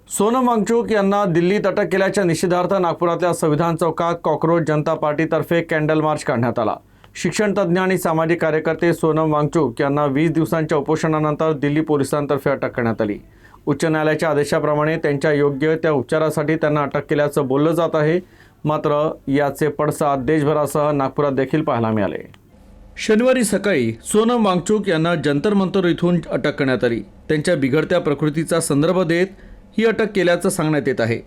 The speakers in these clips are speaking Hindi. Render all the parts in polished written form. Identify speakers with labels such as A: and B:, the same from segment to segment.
A: सोनम वांगचुक यांना दिल्लीत अटक केल्याच्या निषेधार्थ नागपुरातल्या संविधान चौकात कॉकरोच जनता पार्टीतर्फे कॅन्डल मार्च काढण्यात आला। शिक्षणतज्ञ आणि सामाजिक कार्यकर्ते सोनम वांगचुक यांना 20 दिवसांच्या उपोषणानंतर दिल्ली पोलिसांतर्फे अटक करण्यात आली। उच्च न्यायालयाच्या आदेशाप्रमाणे त्यांच्या योग्य त्या उपचारासाठी त्यांना अटक केल्याचं बोललं जात आहे। मात्र याचे पडसाद देशभरासह नागपुरात देखील पाहायला मिळाले। शनिवारी सकाळी सोनम वांगचुक यांना जंतर मंतर इथून अटक करण्यात आली। त्यांच्या बिघडत्या प्रकृतीचा संदर्भ देत ही अटक केल्याचं सांगण्यात येत आहे।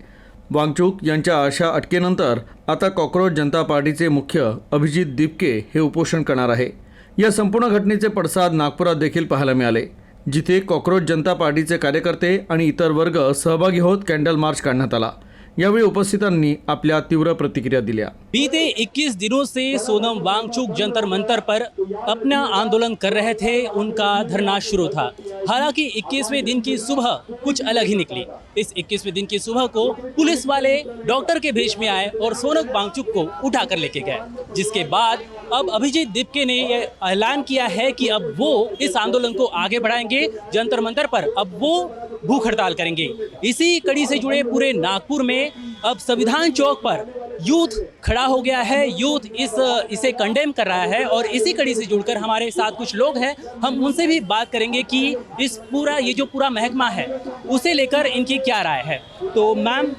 A: वांगचुक यांच्या अशा अटकेनंतर आता कॉकरोच जनता पार्टीचे मुख्य अभिजित दीपके हे उपोषण करणार आहे। या संपूर्ण घटनेचे पडसाद नागपुरात देखील पाहायला मिळाले, जिथे कॉकरोच जनता पार्टीचे कार्यकर्ते आणि इतर वर्ग सहभागी होत कॅन्डल मार्च काढण्यात आला। यावेळी उपस्थितांनी आपल्या तीव्र प्रतिक्रिया दिल्या।
B: बीते 21 दिनों से सोनम वांगचुक जंतर मंतर पर अपना आंदोलन कर रहे थे। उनका धरना शुरू था। हालांकि 21वें दिन की सुबह कुछ अलग ही निकली। इस 21वें दिन की सुबह को पुलिस वाले डॉक्टर के भेष में आए और सोनम वांगचुक को उठाकर लेके गए, जिसके बाद अब अभिजीत दीपके ने यह ऐलान किया है कि अब वो इस आंदोलन को आगे बढ़ाएंगे। जंतर मंतर पर अब वो भूख हड़ताल करेंगे। इसी कड़ी से जुड़े पूरे नागपुर में अब संविधान चौक पर यूथ खड़ा हो गया है। यूथ इसे कंडेम कर रहा है और इसी कड़ी से जुड़कर हमारे साथ कुछ लोग हैं। हम उनसे भी बात करेंगे कि ये जो पूरा महकमा है उसे लेकर इनकी क्या राय है। तो मैम,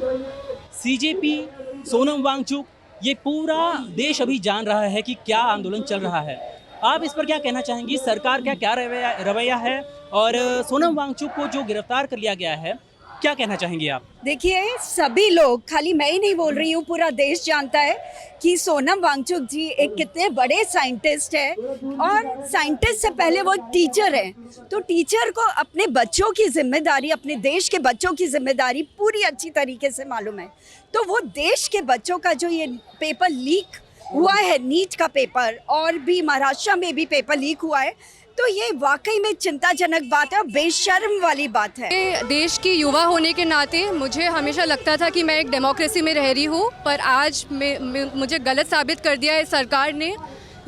B: सीजेपी, सोनम वांगचुक, ये पूरा देश अभी जान रहा है कि क्या आंदोलन चल रहा है। आप इस पर क्या कहना चाहेंगी? सरकार का क्या रवैया है और सोनम वांगचुक को जो गिरफ्तार कर लिया गया है, क्या कहना चाहेंगी आप?
C: देखिए, सभी लोग, खाली मैं ही नहीं बोल रही हूँ, पूरा देश जानता है कि सोनम वांगचुक जी एक कितने बड़े साइंटिस्ट है और साइंटिस्ट से पहले वो टीचर है। तो टीचर को अपने बच्चों की जिम्मेदारी, अपने देश के बच्चों की जिम्मेदारी पूरी अच्छी तरीके से मालूम है। तो वो देश के बच्चों का जो ये पेपर लीक हुआ है, नीट का पेपर, और भी महाराष्ट्र में भी पेपर लीक हुआ है, तो ये वाकई में चिंताजनक बात है और बेशर्म वाली बात है।
D: देश की युवा होने के नाते मुझे हमेशा लगता था कि मैं एक डेमोक्रेसी में रह रही हूँ, पर आज मुझे गलत साबित कर दिया है सरकार ने।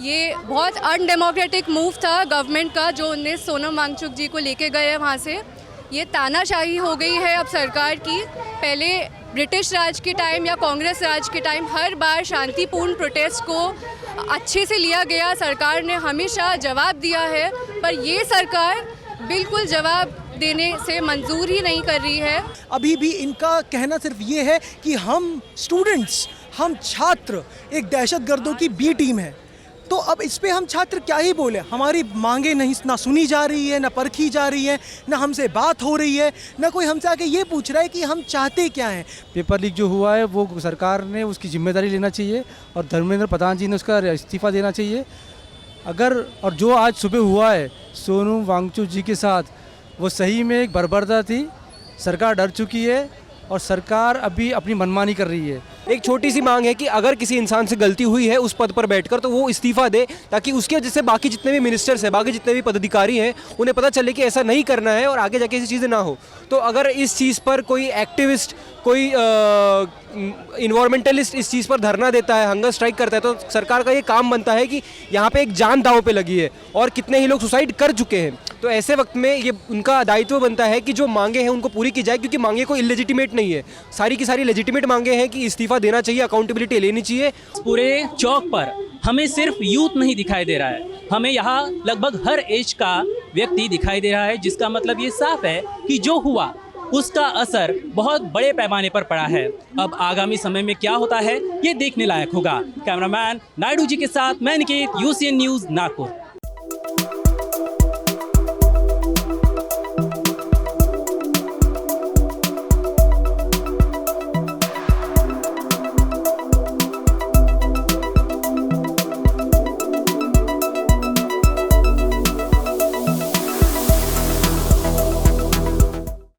D: ये बहुत अनडेमोक्रेटिक मूव था गवर्नमेंट का, जो उन्हें सोनम वांगचुक जी को लेके गए हैं वहाँ से। ये तानाशाही हो गई है अब सरकार की। पहले ब्रिटिश राज के टाइम या कांग्रेस राज के टाइम हर बार शांतिपूर्ण प्रोटेस्ट को अच्छे से लिया गया, सरकार ने हमेशा जवाब दिया है, पर ये सरकार बिल्कुल जवाब देने से मंजूर ही नहीं कर रही है।
E: अभी भी इनका कहना सिर्फ ये है कि हम स्टूडेंट्स, हम छात्र एक दहशतगर्दों की बी टीम है। तो अब इस पे हम छात्र क्या ही बोले। हमारी मांगे नहीं ना सुनी जा रही है, ना परखी जा रही है, ना हमसे बात हो रही है, ना कोई हमसे आके ये पूछ रहा है कि हम चाहते क्या हैं।
F: पेपर लीक जो हुआ है वो सरकार ने उसकी जिम्मेदारी लेना चाहिए और धर्मेंद्र प्रधान जी ने उसका इस्तीफ़ा देना चाहिए। और जो आज सुबह हुआ है सोनम वांगचुक जी के साथ, वो सही में एक बर्बरता थी। सरकार डर चुकी है और सरकार अभी अपनी मनमानी कर रही है।
G: एक छोटी सी मांग है कि अगर किसी इंसान से गलती हुई है उस पद पर बैठकर, तो वो इस्तीफा दे, ताकि उसके वजह से बाकी जितने भी मिनिस्टर्स हैं, बाकी जितने भी पदाधिकारी हैं, उन्हें पता चले कि ऐसा नहीं करना है और आगे जाके ऐसी चीज़ें ना हो। तो अगर इस चीज़ पर कोई एक्टिविस्ट, कोई इन्वायरमेंटलिस्ट इस चीज़ पर धरना देता है, हंगर स्ट्राइक करता है, तो सरकार का ये काम बनता है कि यहाँ पे एक जान दांव पे लगी है और कितने ही लोग सुसाइड कर चुके हैं। तो ऐसे वक्त में ये उनका दायित्व बनता है कि जो मांगे हैं उनको पूरी की जाए, क्योंकि मांगे कोई इलेजिटिमेट नहीं है। सारी की सारी लेजिटिमेट मांगे हैं कि इस्तीफा देना चाहिए, अकाउंटेबिलिटी लेनी चाहिए।
B: पूरे चौक पर हमें सिर्फ यूथ नहीं दिखाई दे रहा है, हमें यहाँ लगभग हर एज का व्यक्ति दिखाई दे रहा है, जिसका मतलब ये साफ है कि जो हुआ उसका असर बहुत बड़े पैमाने पर पड़ा है। अब आगामी समय में क्या होता है ये देखने लायक होगा। कैमरामैन नायडू जी के साथ मैं निकेत, UCN न्यूज़, नागपुर।